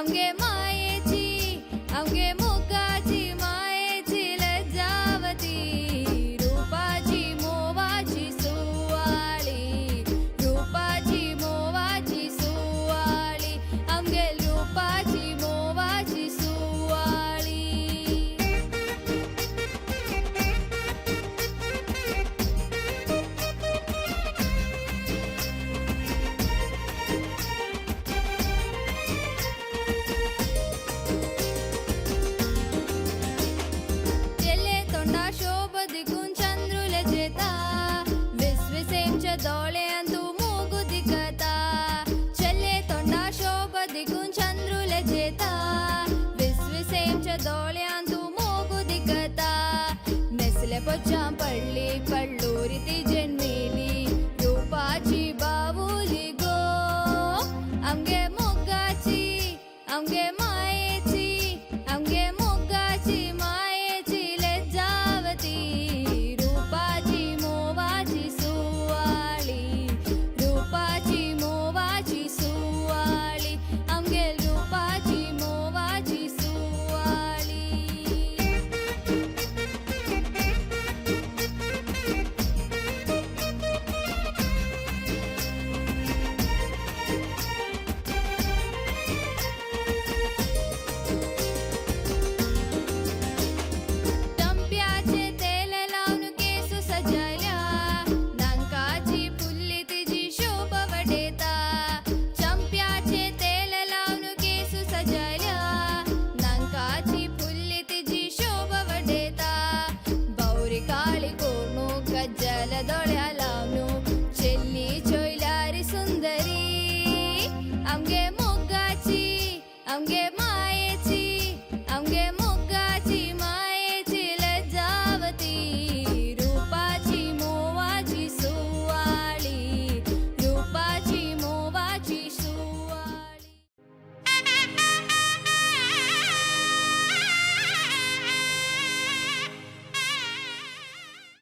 आमगे मायेची आमगे मोगाची मायेची लज्जावती रूपाची मोवाची सुवाळी रूपाची मोवाची सुवाळी आमगे रूपाची मोवाची सुवाळी शोभदिकून चंद्रुले जेता विस्विसेमच्या दोळ्यान तू मोगू दिखता चले तोंडा शोभदिकून चंद्रुले जेता विस्विसेमच्या दोळ्यान तू मोगू दिखता नेसले पोच्चा पडली पडलोरी ती जन्मेली रूपाची बावुली गो आमगे मोगाची आमगे मायेची आमगे मोगाची मायेची रूपाची मोवाची सुवाळी रूपाची मोवाची सुवाळी आमगे रूपाची मोवाची सुवाळी गज्जल दोळ्या लावून चेल्ली चोयलारी सुंदरी आमगे मोगाची आमगे